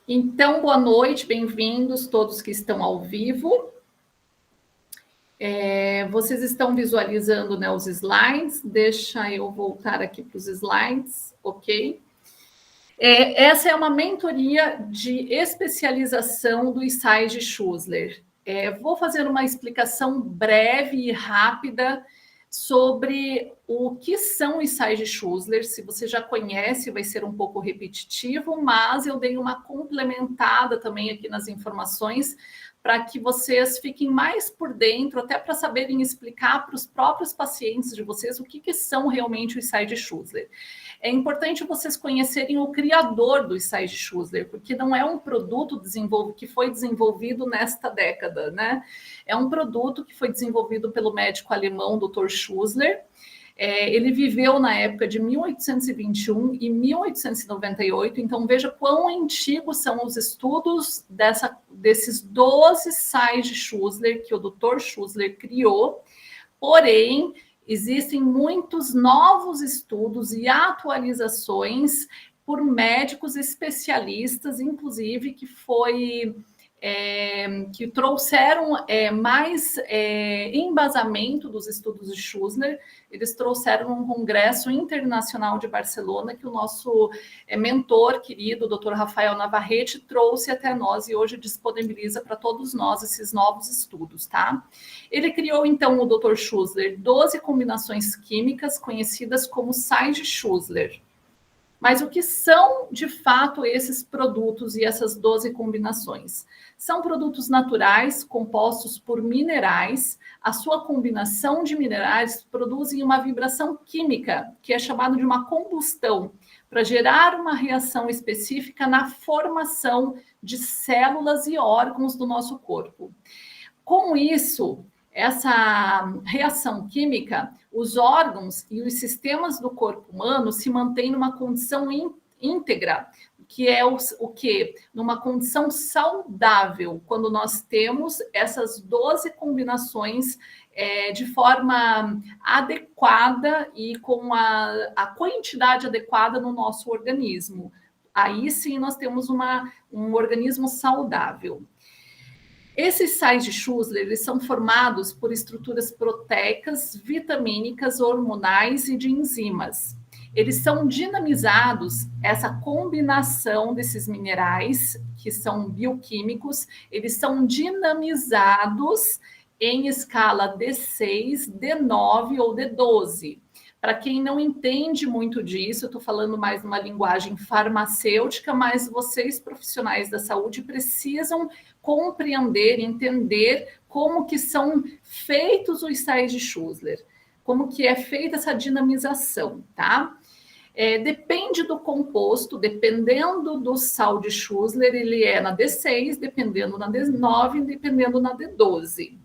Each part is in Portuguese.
Então, boa noite, bem-vindos todos que estão ao vivo. Vocês estão visualizando, né, os slides? Deixa eu voltar aqui para os slides, ok? Essa é uma mentoria de especialização do Issai Schussler. Vou fazer uma explicação breve e rápida sobre o que são os Issai Schussler. Se você já conhece, vai ser um pouco repetitivo, mas eu dei uma complementada também aqui nas informações para que vocês fiquem mais por dentro, até para saberem explicar para os próprios pacientes de vocês o que são realmente os Issai Schussler. É importante vocês conhecerem o criador do Issai Schussler, porque não é um produto que foi desenvolvido nesta década, né? É um produto que foi desenvolvido pelo médico alemão Dr. Schussler. Ele viveu na época de 1821 e 1898, então veja quão antigos são os estudos desses 12 sais de Schussler que o Dr. Schussler criou. Porém, existem muitos novos estudos e atualizações por médicos especialistas, inclusive, que trouxeram mais embasamento dos estudos de Schussler. Eles trouxeram um congresso internacional de Barcelona que o nosso mentor querido, o Dr. Rafael Navarrete, trouxe até nós e hoje disponibiliza para todos nós esses novos estudos, tá? Ele criou, então, o Dr. Schussler, 12 combinações químicas conhecidas como sais de Schussler. Mas o que são, de fato, esses produtos e essas 12 combinações? São produtos naturais, compostos por minerais. A sua combinação de minerais produzem uma vibração química, que é chamada de uma combustão, para gerar uma reação específica na formação de células e órgãos do nosso corpo. Com isso, essa reação química, os órgãos e os sistemas do corpo humano se mantêm numa condição íntegra, que é o quê? Numa condição saudável, quando nós temos essas 12 combinações de forma adequada e com a quantidade adequada no nosso organismo. Aí sim nós temos um organismo saudável. Esses sais de Schussler, eles são formados por estruturas proteicas, vitamínicas, hormonais e de enzimas. Eles são dinamizados, essa combinação desses minerais, que são bioquímicos, eles são dinamizados em escala D6, D9 ou D12. Para quem não entende muito disso, eu estou falando mais numa linguagem farmacêutica, mas vocês, profissionais da saúde, precisam compreender, entender como que são feitos os sais de Schussler, como que é feita essa dinamização, tá? Depende do composto, dependendo do sal de Schussler, ele é na D6, dependendo na D9, dependendo na D12.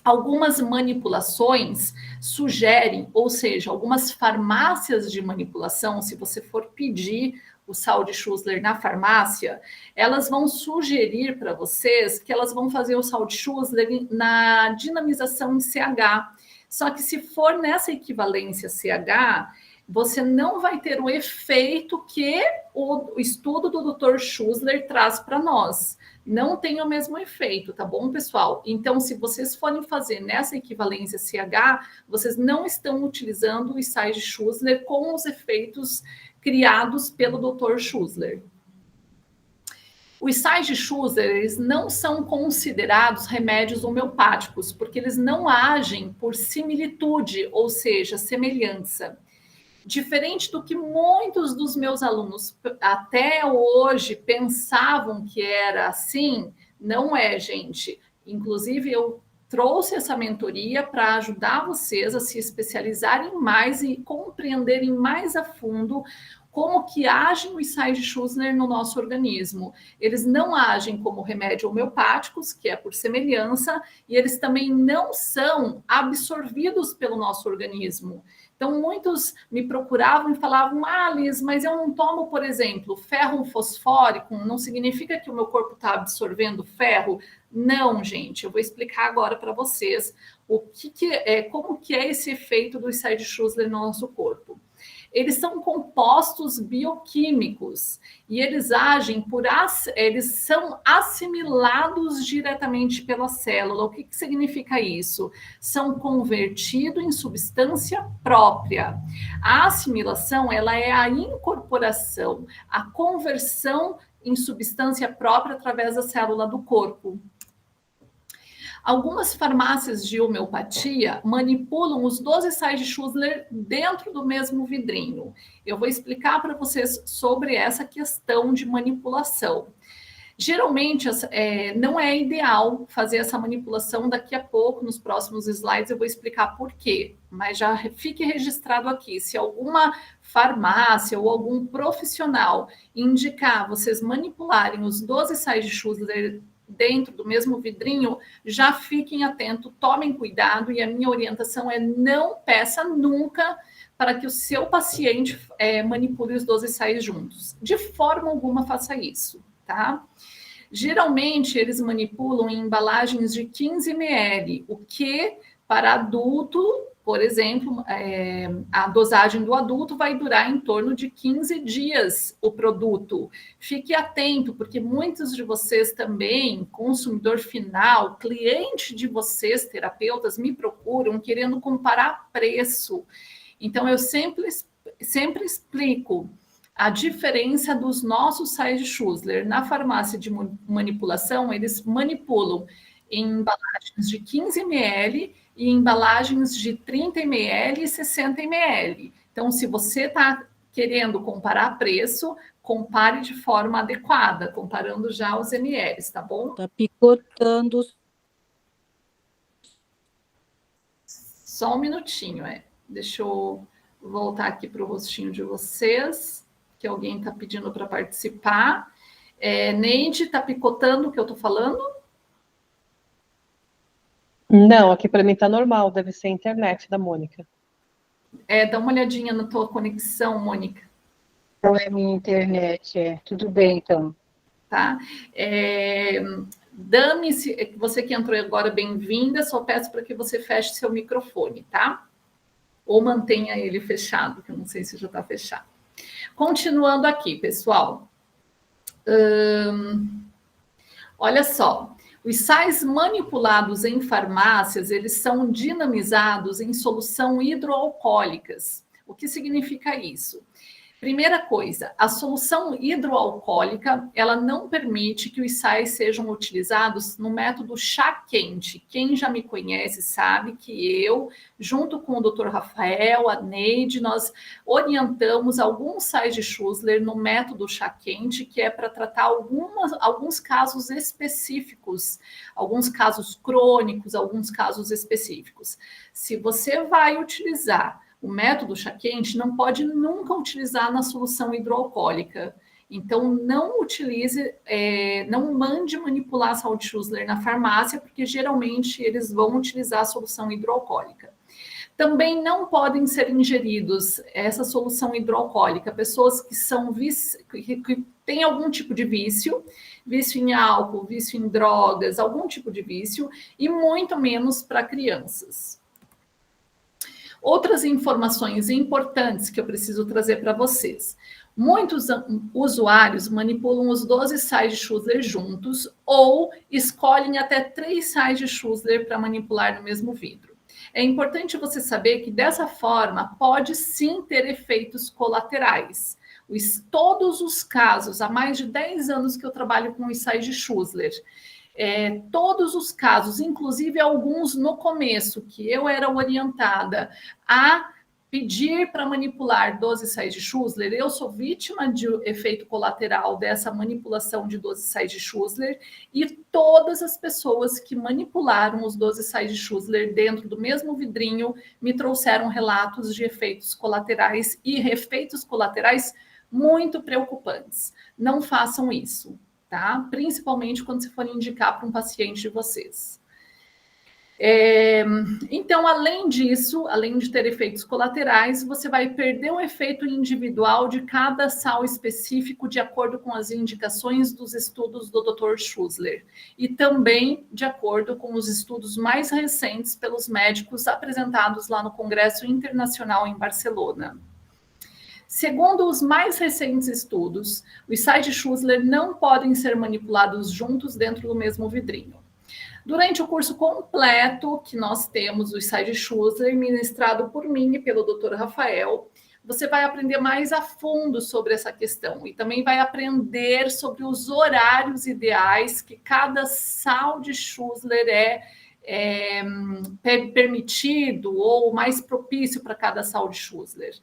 Algumas manipulações sugerem, ou seja, algumas farmácias de manipulação, se você for pedir o sal de Schussler na farmácia, elas vão sugerir para vocês que elas vão fazer o sal de Schussler na dinamização em CH. Só que se for nessa equivalência CH, você não vai ter o efeito que o estudo do Dr. Schussler traz para nós. Não tem o mesmo efeito, tá bom, pessoal? Então, se vocês forem fazer nessa equivalência CH, vocês não estão utilizando os sais de Schussler com os efeitos criados pelo Dr. Schussler. Os sais de Schussler, eles não são considerados remédios homeopáticos, porque eles não agem por similitude, ou seja, semelhança. Diferente do que muitos dos meus alunos até hoje pensavam que era assim, não é, gente. Inclusive, eu trouxe essa mentoria para ajudar vocês a se especializarem mais e compreenderem mais a fundo como que agem os sais de Schussler no nosso organismo. Eles não agem como remédio homeopáticos, que é por semelhança, e eles também não são absorvidos pelo nosso organismo. Então, muitos me procuravam e falavam, Liz, mas eu não tomo, por exemplo, ferro fosfórico, não significa que o meu corpo está absorvendo ferro? Não, gente, eu vou explicar agora para vocês como que é esse efeito do sais de Schussler no nosso corpo. eles são compostos bioquímicos e eles agem eles são assimilados diretamente pela célula. O que significa isso? São convertidos em substância própria. A assimilação, ela é a incorporação, a conversão em substância própria através da célula do corpo. Algumas farmácias de homeopatia manipulam os 12 sais de Schussler dentro do mesmo vidrinho. Eu vou explicar para vocês sobre essa questão de manipulação. Geralmente, não é ideal fazer essa manipulação. Daqui a pouco, nos próximos slides, eu vou explicar por quê. Mas já fique registrado aqui. Se alguma farmácia ou algum profissional indicar vocês manipularem os 12 sais de Schussler dentro do mesmo vidrinho, já fiquem atentos, tomem cuidado, e a minha orientação é não peça nunca para que o seu paciente manipule os 12 sais juntos. De forma alguma faça isso, tá? Geralmente, eles manipulam em embalagens de 15 ml, o que para adulto, por exemplo, a dosagem do adulto vai durar em torno de 15 dias o produto. Fique atento, porque muitos de vocês também, consumidor final, cliente de vocês, terapeutas, me procuram querendo comparar preço. Então, eu sempre explico a diferença dos nossos sais de Schussler. Na farmácia de manipulação, eles manipulam em embalagens de 15 ml e embalagens de 30 ml e 60 ml. Então, se você está querendo comparar preço, compare de forma adequada, comparando já os ml, tá bom? Tá picotando. Só um minutinho, Deixa eu voltar aqui para o rostinho de vocês, que alguém está pedindo para participar. Neide, está picotando o que eu estou falando? Não, aqui para mim está normal, deve ser a internet da Mônica. Dá uma olhadinha na tua conexão, Mônica. Não é minha internet, tudo bem, então. Tá? Dami, você que entrou agora, bem-vinda, só peço para que você feche seu microfone, tá? Ou mantenha ele fechado, que eu não sei se já está fechado. Continuando aqui, pessoal. Olha só. Os sais manipulados em farmácias, eles são dinamizados em solução hidroalcoólicas. O que significa isso? Primeira coisa, a solução hidroalcoólica, ela não permite que os sais sejam utilizados no método chá quente. Quem já me conhece sabe que eu, junto com o Dr. Rafael, a Neide, nós orientamos alguns sais de Schussler no método chá quente, que é para tratar alguns casos específicos, alguns casos crônicos, alguns casos específicos. Se você vai utilizar o método chá quente, não pode nunca utilizar na solução hidroalcoólica. Então, não utilize, não mande manipular sal de Schussler na farmácia, porque geralmente eles vão utilizar a solução hidroalcoólica. Também não podem ser ingeridos essa solução hidroalcoólica pessoas que têm algum tipo de vício em álcool, vício em drogas, algum tipo de vício, e muito menos para crianças. Outras informações importantes que eu preciso trazer para vocês. Muitos usuários manipulam os 12 sais de Schussler juntos ou escolhem até 3 sais de Schussler para manipular no mesmo vidro. É importante você saber que dessa forma pode sim ter efeitos colaterais. Todos os casos, há mais de 10 anos que eu trabalho com os sais de Schussler, todos os casos, inclusive alguns no começo, que eu era orientada a pedir para manipular 12 sais de Schussler, eu sou vítima de efeito colateral dessa manipulação de 12 sais de Schussler, e todas as pessoas que manipularam os 12 sais de Schussler dentro do mesmo vidrinho me trouxeram relatos de efeitos colaterais, e efeitos colaterais muito preocupantes. Não façam isso. Tá? Principalmente quando se for indicar para um paciente de vocês. Então, além disso, além de ter efeitos colaterais, você vai perder o efeito individual de cada sal específico de acordo com as indicações dos estudos do Dr. Schussler e também de acordo com os estudos mais recentes pelos médicos apresentados lá no Congresso Internacional em Barcelona. Segundo os mais recentes estudos, os sais de Schussler não podem ser manipulados juntos dentro do mesmo vidrinho. Durante o curso completo que nós temos, os sais de Schussler, ministrado por mim e pelo Dr. Rafael, você vai aprender mais a fundo sobre essa questão e também vai aprender sobre os horários ideais que cada sal de Schussler é permitido ou mais propício para cada sal de Schussler.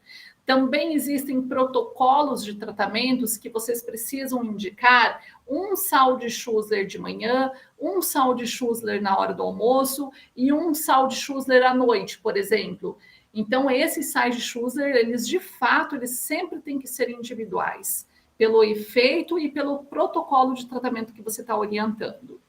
Também existem protocolos de tratamentos que vocês precisam indicar um sal de Schussler de manhã, um sal de Schussler na hora do almoço e um sal de Schussler à noite, por exemplo. Então, esses sais de Schussler, eles de fato, eles sempre têm que ser individuais, pelo efeito e pelo protocolo de tratamento que você está orientando.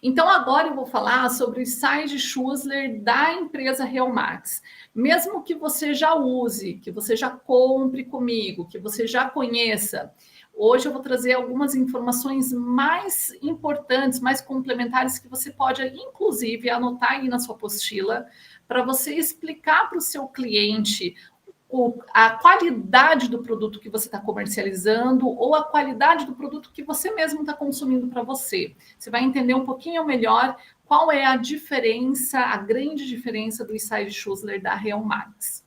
Então, agora eu vou falar sobre os sais de Schussler da empresa Realmax. Mesmo que você já use, que você já compre comigo, que você já conheça, hoje eu vou trazer algumas informações mais importantes, mais complementares, que você pode, inclusive, anotar aí na sua apostila, para você explicar para o seu cliente a qualidade do produto que você está comercializando ou a qualidade do produto que você mesmo está consumindo para você. Você vai entender um pouquinho melhor qual é a diferença, a grande diferença dos sais de Schussler da Realmax.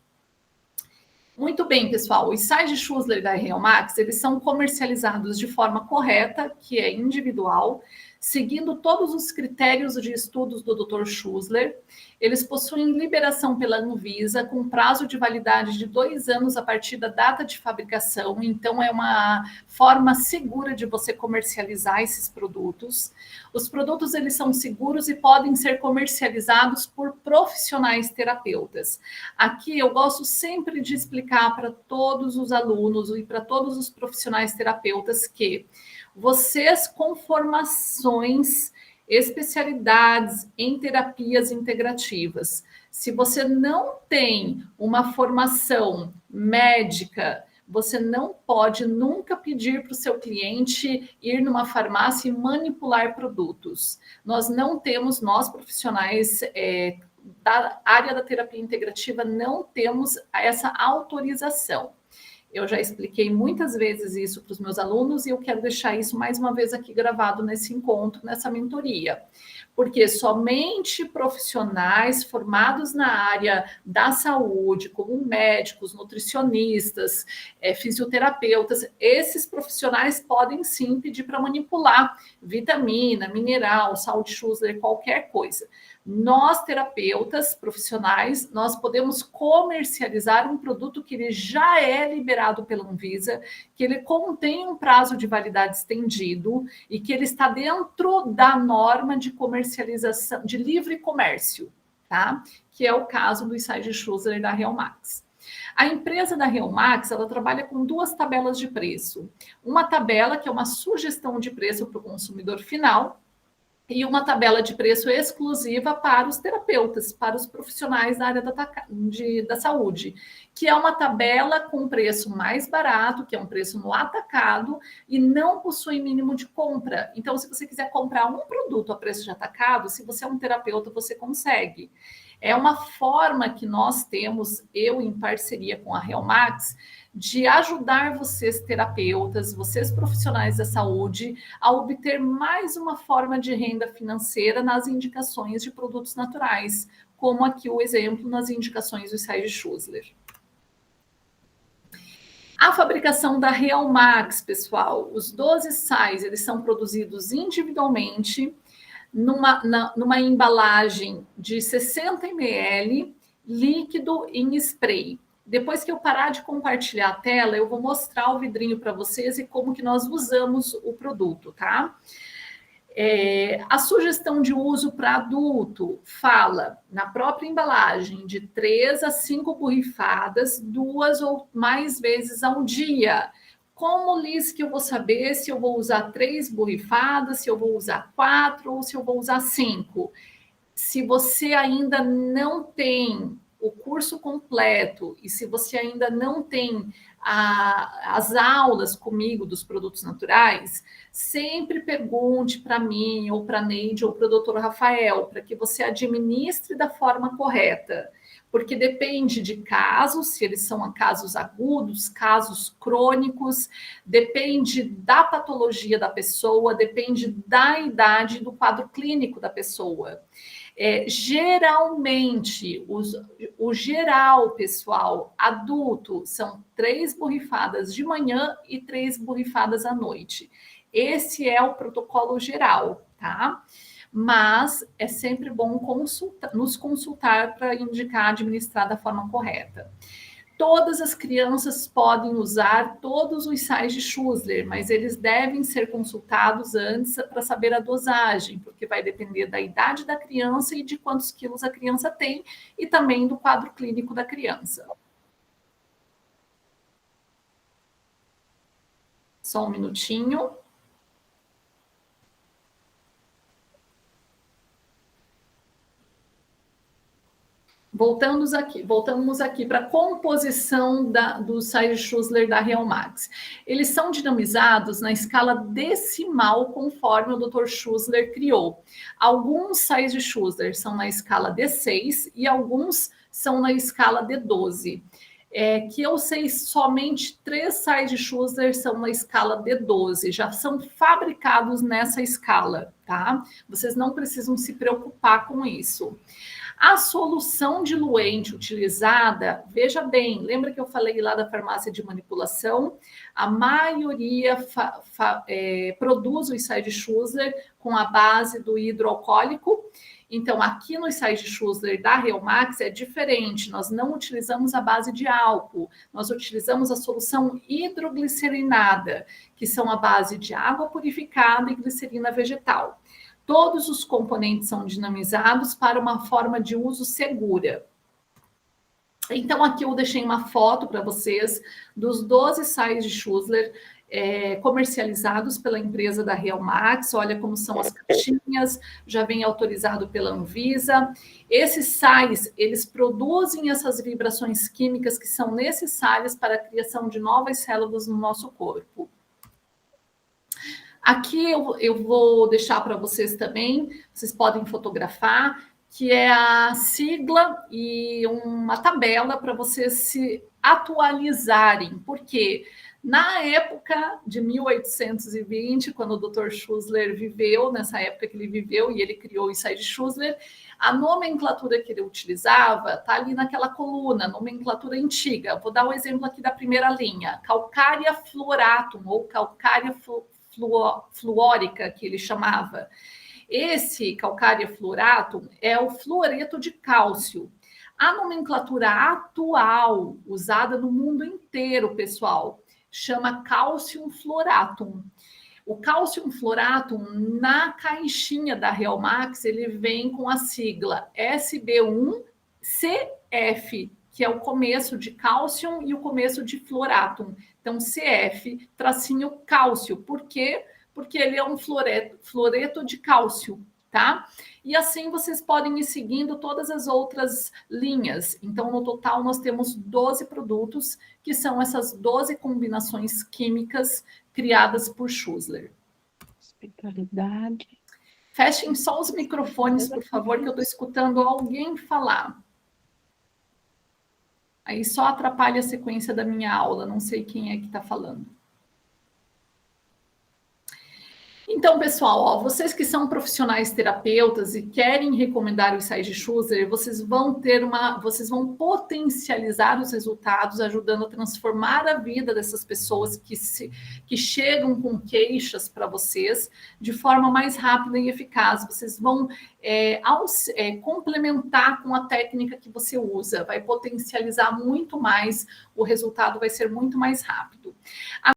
Muito bem, pessoal, os sais de Schussler da Realmax, eles são comercializados de forma correta, que é individual, seguindo todos os critérios de estudos do Dr. Schussler. Eles possuem liberação pela Anvisa, com prazo de validade de 2 anos a partir da data de fabricação, então é uma forma segura de você comercializar esses produtos. Os produtos, eles são seguros e podem ser comercializados por profissionais terapeutas. Aqui eu gosto sempre de explicar para todos os alunos e para todos os profissionais terapeutas que vocês com formações, especialidades em terapias integrativas, se você não tem uma formação médica, você não pode nunca pedir para o seu cliente ir numa farmácia e manipular produtos. Nós não temos, nós profissionais da área da terapia integrativa, não temos essa autorização. Eu já expliquei muitas vezes isso para os meus alunos e eu quero deixar isso mais uma vez aqui gravado nesse encontro, nessa mentoria. Porque somente profissionais formados na área da saúde, como médicos, nutricionistas, fisioterapeutas, esses profissionais podem sim pedir para manipular vitamina, mineral, sal de Schussler, qualquer coisa. Nós, terapeutas profissionais, nós podemos comercializar um produto que ele já é liberado pela Anvisa, que ele contém um prazo de validade estendido e que ele está dentro da norma de comercialização, de livre comércio, tá? Que é o caso dos sais de Schussler da Realmax. A empresa da Realmax, ela trabalha com 2 tabelas de preço. Uma tabela que é uma sugestão de preço para o consumidor final, e uma tabela de preço exclusiva para os terapeutas, para os profissionais da área da saúde, que é uma tabela com preço mais barato, que é um preço no atacado, e não possui mínimo de compra. Então, se você quiser comprar um produto a preço de atacado, se você é um terapeuta, você consegue. É uma forma que nós temos, eu em parceria com a Realmax, de ajudar vocês terapeutas, vocês profissionais da saúde, a obter mais uma forma de renda financeira nas indicações de produtos naturais, como aqui o exemplo nas indicações dos sais de Schussler. A fabricação da Realmax, pessoal, os 12 sais, eles são produzidos individualmente, numa embalagem de 60 ml, líquido em spray. Depois que eu parar de compartilhar a tela, eu vou mostrar o vidrinho para vocês e como que nós usamos o produto, tá? A sugestão de uso para adulto fala, na própria embalagem, de 3 a 5 borrifadas, 2 ou mais vezes ao dia. Como, Liz, que eu vou saber se eu vou usar 3 borrifadas, se eu vou usar 4 ou se eu vou usar 5? Se você ainda não tem o curso completo e se você ainda não tem as aulas comigo dos produtos naturais, sempre pergunte para mim ou para a Neide ou para o Dr. Rafael, para que você administre da forma correta. porque depende de casos, se eles são casos agudos, casos crônicos, depende da patologia da pessoa, depende da idade, do quadro clínico da pessoa. Geralmente, o geral, pessoal, adulto, são 3 borrifadas de manhã e 3 borrifadas à noite. Esse é o protocolo geral, tá? Mas é sempre bom nos consultar para indicar administrar da forma correta. Todas as crianças podem usar todos os sais de Schussler, mas eles devem ser consultados antes para saber a dosagem, porque vai depender da idade da criança e de quantos quilos a criança tem e também do quadro clínico da criança. Só um minutinho. Voltamos aqui para a composição dos sais de Schussler da Realmax. Eles são dinamizados na escala decimal, conforme o Dr. Schussler criou. Alguns sais de Schussler são na escala D6 e alguns são na escala D12. Que eu sei, somente 3 sais de Schussler são na escala D12, já são fabricados nessa escala, tá? Vocês não precisam se preocupar com isso. A solução diluente utilizada, veja bem, lembra que eu falei lá da farmácia de manipulação? A maioria produz os sais de Schussler com a base do hidroalcoólico. Então, aqui nos sais de Schussler da Realmax é diferente, nós não utilizamos a base de álcool, nós utilizamos a solução hidroglicerinada, que são a base de água purificada e glicerina vegetal. Todos os componentes são dinamizados para uma forma de uso segura. Então, aqui eu deixei uma foto para vocês dos 12 sais de Schussler comercializados pela empresa da Realmax. Olha como são as caixinhas, já vem autorizado pela Anvisa. Esses sais, eles produzem essas vibrações químicas que são necessárias para a criação de novas células no nosso corpo. Aqui eu vou deixar para vocês também, vocês podem fotografar, que é a sigla e uma tabela para vocês se atualizarem. Porque na época de 1820, quando o Dr. Schussler viveu, nessa época que ele viveu e ele criou o sais de Schussler, a nomenclatura que ele utilizava está ali naquela coluna, nomenclatura antiga. Vou dar um exemplo aqui da primeira linha, calcária fluoratum ou calcária fluórica, que ele chamava. Esse calcária fluoratum é o fluoreto de cálcio. A nomenclatura atual, usada no mundo inteiro, pessoal, chama calcium fluoratum. O calcium fluoratum, na caixinha da Realmax, ele vem com a sigla SB1CF, que é o começo de cálcio e o começo de fluoratum. Então, CF, tracinho cálcio. Por quê? Porque ele é um fluoreto de cálcio, tá? E assim vocês podem ir seguindo todas as outras linhas. Então, no total, nós temos 12 produtos, que são essas 12 combinações químicas criadas por Schussler. Hospitalidade. Fechem só os microfones, por favor, que eu estou escutando alguém falar. Aí só atrapalha a sequência da minha aula, não sei quem é que está falando. Então, pessoal, ó, vocês que são profissionais terapeutas e querem recomendar os sais de Schussler, vocês vão potencializar os resultados, ajudando a transformar a vida dessas pessoas que chegam com queixas para vocês de forma mais rápida e eficaz. Vocês vão complementar com a técnica que você usa, vai potencializar muito mais, o resultado vai ser muito mais rápido.